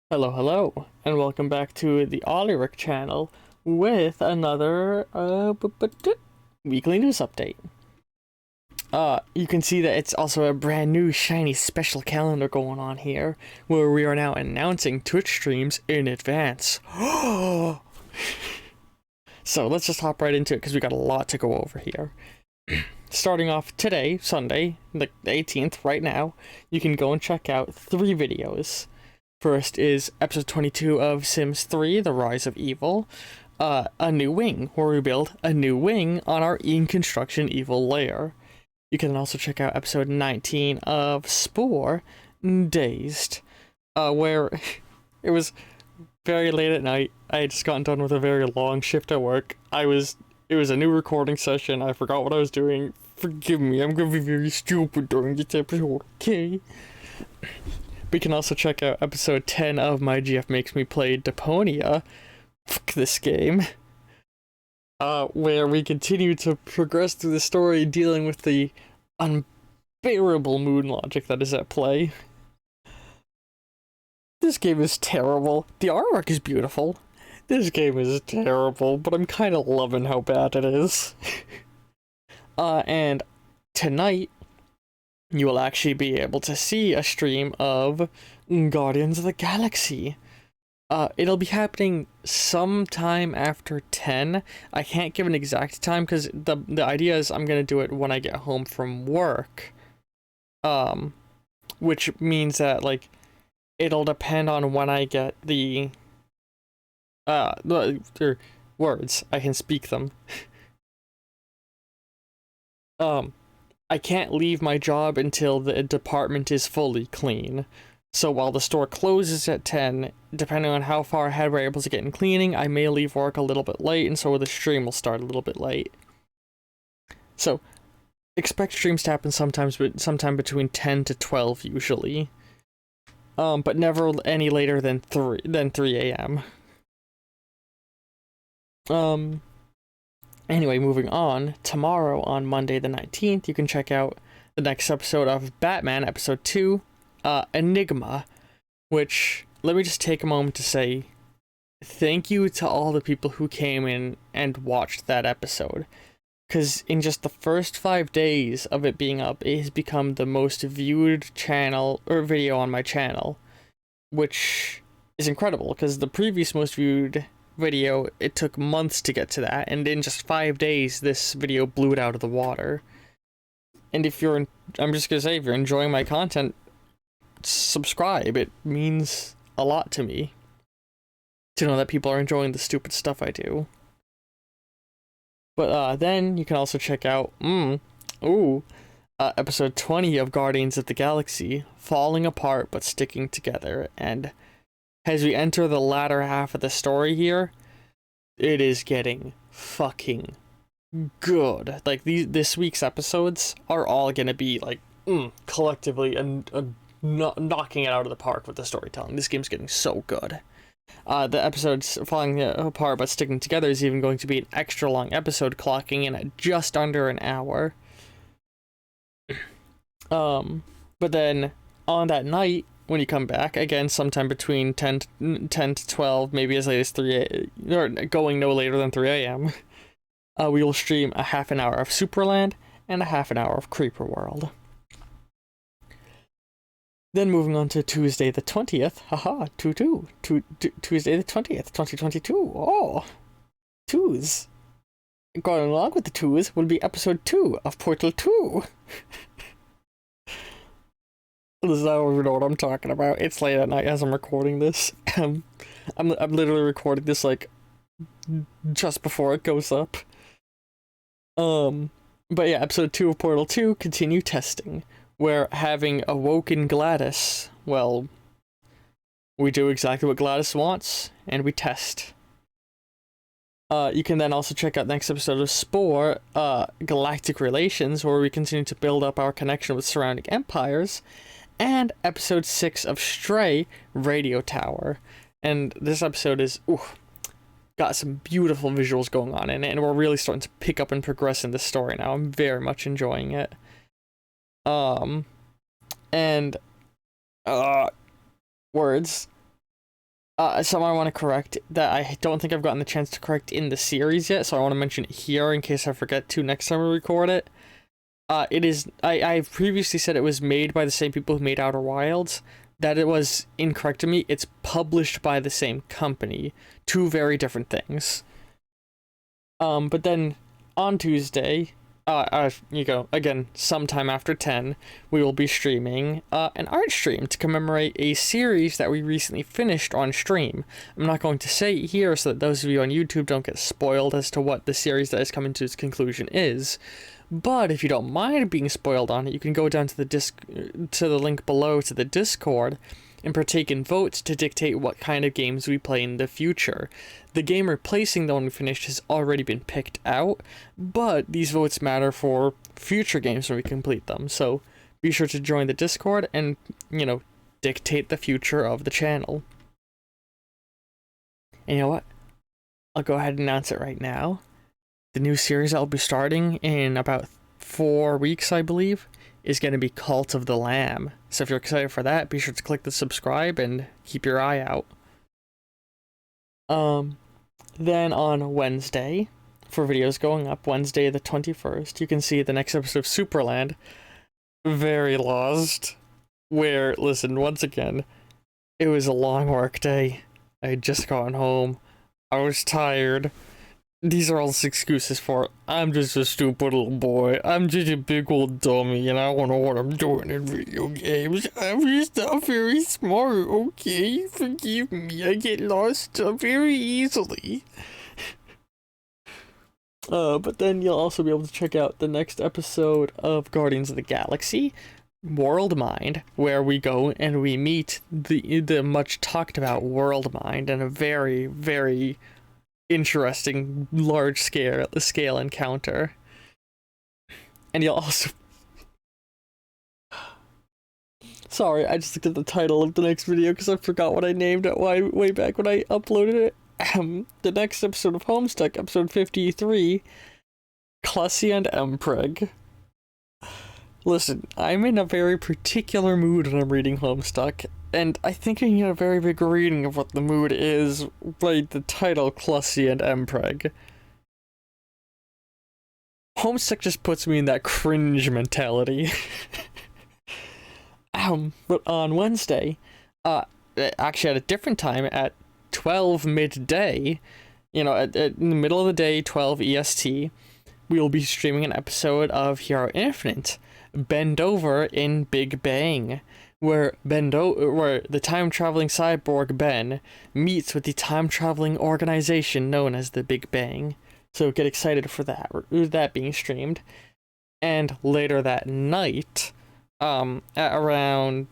Hello, hello, and welcome back to the Ollyric channel with another weekly news update. You can see that it's also a brand new shiny special calendar going on here, where we are now announcing Twitch streams in advance. So let's just hop right into it because we got a lot to go over here. Starting off today, Sunday, the 18th, right now, you can go and check out 3 videos. First is episode 22 of Sims 3, The Rise of Evil, a new wing, where we build a new wing on our in construction evil layer. You can also check out episode 19 of Spore, Dazed, where it was very late at night. I had just gotten done with a very long shift at work. It was a new recording session. I forgot what I was doing. Forgive me, I'm gonna be very stupid during this episode, okay? We can also check out episode 10 of My GF Makes Me Play Deponia. Fuck this game. Where we continue to progress through the story dealing with the unbearable moon logic that is at play. This game is terrible. The artwork is beautiful. This game is terrible, but I'm kind of loving how bad it is. And tonight, you will actually be able to see a stream of Guardians of the Galaxy. It'll be happening sometime after 10. I can't give an exact time because the idea is I'm gonna do it when I get home from work. Which means that, like, it'll depend on when I get the words. I can speak them. I can't leave my job until the department is fully clean. So while the store closes at 10, depending on how far ahead we're able to get in cleaning, I may leave work a little bit late, and so the stream will start a little bit late. So expect streams to happen sometime between 10 to 12 usually. But never any later than 3 a.m. Anyway, moving on, tomorrow on Monday the 19th, you can check out the next episode of Batman, episode 2, Enigma, which, let me just take a moment to say thank you to all the people who came in and watched that episode, because in just the first 5 days of it being up, it has become the most viewed channel, or video on my channel, which is incredible, because the previous most viewed video, it took months to get to that, and in just 5 days this video blew it out of the water. And I'm just gonna say, if you're enjoying my content, subscribe. It means a lot to me to know that people are enjoying the stupid stuff I do. But then you can also check out episode 20 of Guardians of the Galaxy, Falling Apart but Sticking Together. And as we enter the latter half of the story here, it is getting fucking good. Like, this week's episodes are all gonna be like collectively and knocking it out of the park with the storytelling. This game's getting so good. The episodes Falling Apart but Sticking Together is even going to be an extra long episode, clocking in at just under an hour. But then on that night, when you come back, again, sometime between 10 to 12, maybe as late as 3 a.m., or going no later than 3 a.m., we will stream a half an hour of Superland and a half an hour of Creeper World. Then moving on to Tuesday the 20th, Tuesday the 20th, 2022, oh, twos. Going along with the twos will be episode 2 of Portal 2. I don't even know what I'm talking about. It's late at night as I'm recording this. I'm literally recording this like just before it goes up. But yeah, episode 2 of Portal 2, continue testing. Where, having awoken Gladys, well, we do exactly what Gladys wants, and we test. You can then also check out the next episode of Spore, Galactic Relations, where we continue to build up our connection with surrounding empires, and episode 6 of Stray, Radio Tower. And this episode is, got some beautiful visuals going on in it, and we're really starting to pick up and progress in the story now. I'm very much enjoying it. Words. Something I want to correct that I don't think I've gotten the chance to correct in the series yet, so I want to mention it here in case I forget to next time we record it. It is, I've previously said it was made by the same people who made Outer Wilds. That it was incorrect to me. It's published by the same company. Two very different things. But then on Tuesday, you go again, sometime after 10, we will be streaming an art stream to commemorate a series that we recently finished on stream. I'm not going to say it here so that those of you on YouTube don't get spoiled as to what the series that is coming to its conclusion is. But if you don't mind being spoiled on it, you can go down to the link below to the Discord and partake in votes to dictate what kind of games we play in the future. The game replacing the one we finished has already been picked out, but these votes matter for future games when we complete them, so be sure to join the Discord and, dictate the future of the channel. And you know what? I'll go ahead and announce it right now. The new series I'll be starting in about 4 weeks, I believe, is going to be Cult of the Lamb. So if you're excited for that, be sure to click the subscribe and keep your eye out. Then on Wednesday, for videos going up, Wednesday the 21st, you can see the next episode of Superland, Very Lost, where, listen, once again, it was a long work day. I had just gotten home. I was tired. These are all excuses for, I'm just a stupid little boy. I'm just a big old dummy and I don't know what I'm doing in video games. I'm just not very smart, okay? Forgive me, I get lost very easily. But then you'll also be able to check out the next episode of Guardians of the Galaxy, World Mind, where we go and we meet the much talked about World Mind in a very, very interesting large scale encounter. And you'll also sorry, I just looked at the title of the next video because I forgot what I named it way back when I uploaded it. The next episode of Homestuck, episode 53, Clussy and Mpreg. Listen, I'm in a very particular mood when I'm reading Homestuck, and I think I can get a very big reading of what the mood is by the title Clussy and Mpreg. Homestuck just puts me in that cringe mentality. But on Wednesday, actually at a different time, at 12 midday, in the middle of the day, 12 EST, we will be streaming an episode of Hero Infinite, Bend Over in Big Bang, where the time-traveling cyborg Ben meets with the time-traveling organization known as the Big Bang. So get excited for that being streamed. And later that night, at around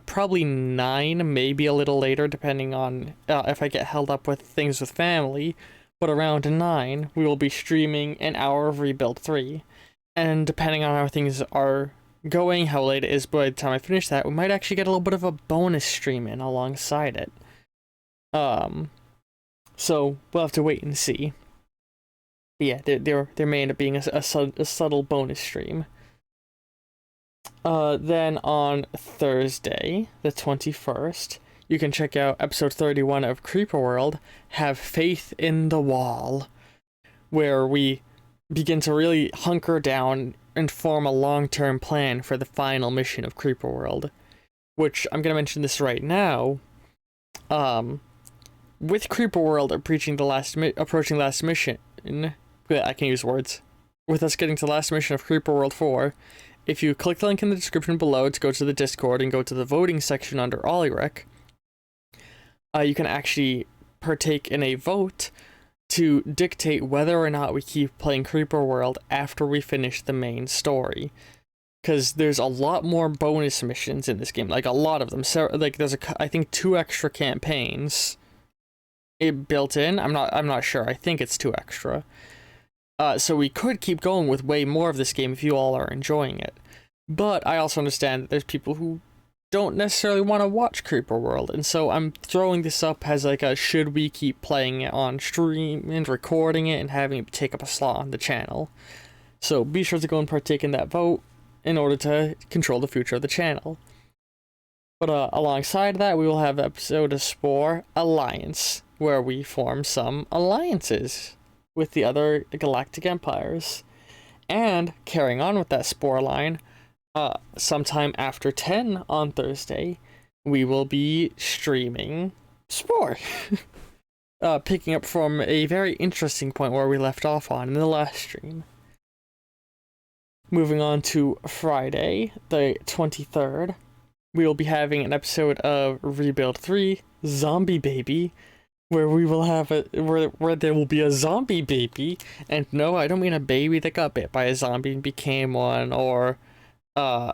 probably 9, maybe a little later, depending on if I get held up with things with family, but around 9, we will be streaming an hour of Rebuild 3. And depending on how things are going, how late it is by the time I finish that, we might actually get a little bit of a bonus stream in alongside it. So we'll have to wait and see. But yeah, there may end up being a subtle bonus stream. Then on Thursday, the 21st, you can check out episode 31 of Creeper World, Have Faith in the Wall, where we begin to really hunker down and form a long-term plan for the final mission of Creeper World, which I'm going to mention this right now. With Creeper World approaching last mission, I can use words. With us getting to the last mission of Creeper World 4, if you click the link in the description below to go to the Discord and go to the voting section under Olyrec, you can actually partake in a vote to dictate whether or not we keep playing Creeper World after we finish the main story. Because there's a lot more bonus missions in this game, like a lot of them. So, like, there's I think 2 extra campaigns built in. I'm not sure. I think it's 2 extra. So we could keep going with way more of this game if you all are enjoying it. But I also understand that there's people who don't necessarily want to watch Creeper World, and so I'm throwing this up as like a should we keep playing it on stream and recording it and having it take up a slot on the channel. So be sure to go and partake in that vote in order to control the future of the channel. But alongside that, we will have episode of Spore Alliance, where we form some alliances with the other galactic empires. And carrying on with that Spore line, sometime after 10 on Thursday, we will be streaming Spore. Picking up from a very interesting point where we left off on in the last stream. Moving on to Friday, the 23rd, we will be having an episode of Rebuild 3, Zombie Baby, where we will have where there will be a zombie baby, and no, I don't mean a baby that got bit by a zombie and became one, or a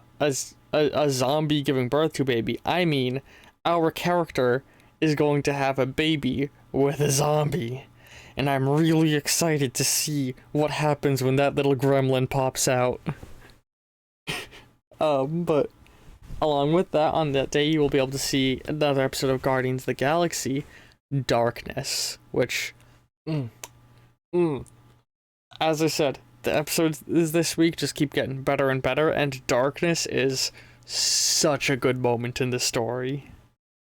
zombie giving birth to a baby. I mean, our character is going to have a baby with a zombie, and I'm really excited to see what happens when that little gremlin pops out. But along with that, on that day, you will be able to see another episode of Guardians of the Galaxy, Darkness, which, as I said, the episodes this week just keep getting better and better, and Darkness is such a good moment in the story.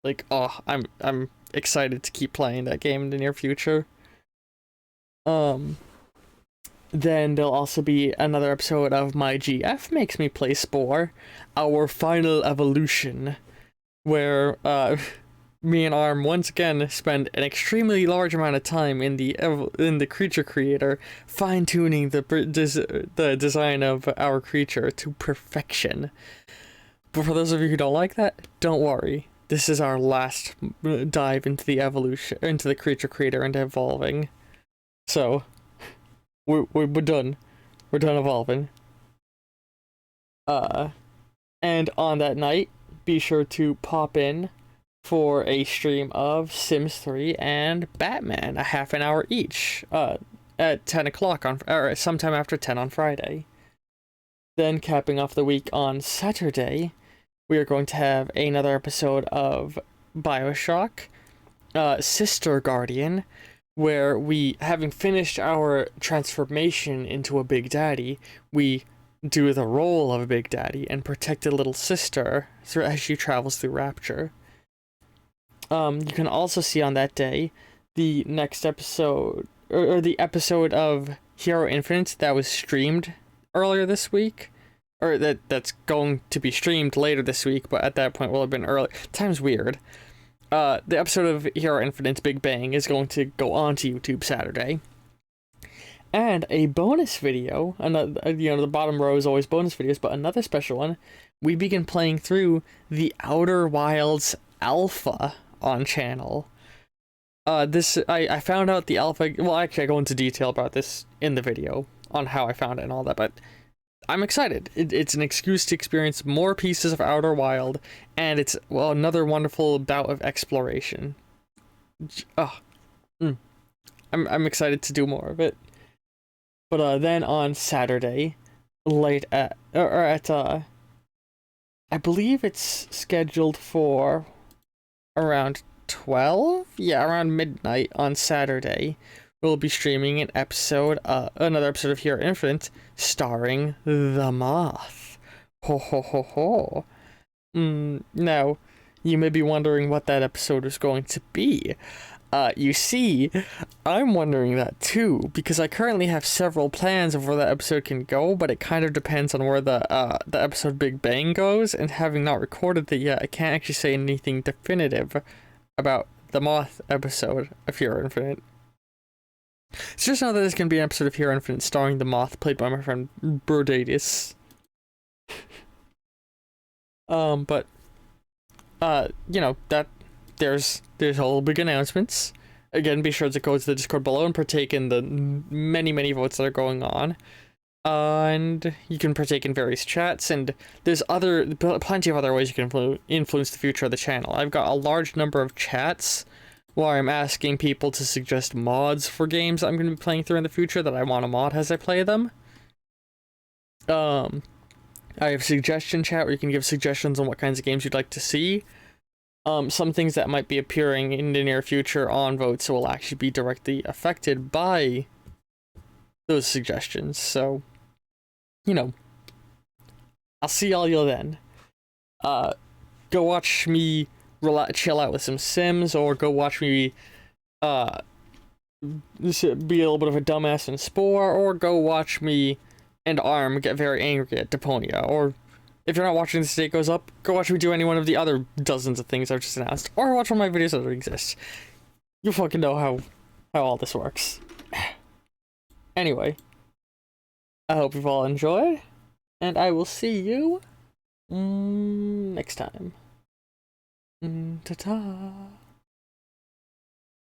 Like, oh, I'm excited to keep playing that game in the near future. Then there'll also be another episode of My GF Makes Me Play Spore, our final evolution, where me and Arm once again spend an extremely large amount of time in the creature creator, fine-tuning the design of our creature to perfection. But for those of you who don't like that, don't worry. This is our last dive into the evolution, into the creature creator and evolving. So, we're done. We're done evolving. And on that night, be sure to pop in for a stream of Sims 3 and Batman, a half an hour each, at 10 o'clock or sometime after 10 on Friday. Then capping off the week on Saturday, we are going to have another episode of BioShock, Sister Guardian, where we, having finished our transformation into a Big Daddy, we do the role of a Big Daddy and protect a little sister as she travels through Rapture. You can also see on that day the next episode, or the episode of Hero Infinite that was streamed earlier this week, or that's going to be streamed later this week, but at that point will have been early. Time's weird. The episode of Hero Infinite's Big Bang is going to go onto YouTube Saturday. And a bonus video, another, the bottom row is always bonus videos, but another special one, we begin playing through the Outer Wilds Alpha on channel. I found out the alpha, well, actually I go into detail about this in the video on how I found it and all that, but I'm excited. It's an excuse to experience more pieces of Outer Wild, and it's, well, another wonderful bout of exploration. I'm excited to do more of it. But then on Saturday, late at I believe it's scheduled for around 12? Yeah, around midnight on Saturday, we'll be streaming another episode of Hero Infinite starring the Moth. Ho ho ho ho. Now, you may be wondering what that episode is going to be. You see, I'm wondering that too, because I currently have several plans of where that episode can go, but it kind of depends on where the episode Big Bang goes, and having not recorded it yet, I can't actually say anything definitive about the Moth episode of Hero Infinite. So just know that there's going to be an episode of Hero Infinite starring the Moth, played by my friend Brodadius. That there's all big announcements. Again, be sure to go to the Discord below and partake in the many votes that are going on. And you can partake in various chats, and there's plenty of other ways you can influence the future of the channel. I've got a large number of chats where I'm asking people to suggest mods for games I'm going to be playing through in the future that I want to mod as I play them. I have suggestion chat where you can give suggestions on what kinds of games you'd like to see. Some things that might be appearing in the near future on votes will actually be directly affected by those suggestions, so, I'll see all you then. go watch me chill out with some Sims, or go watch me be a little bit of a dumbass in Spore, or go watch me and Arm get very angry at Deponia, or if you're not watching this day goes up, go watch me do any one of the other dozens of things I've just announced, or watch one of my videos that already exist. You fucking know how all this works. Anyway, I hope you've all enjoyed, and I will see you next time. Ta-ta.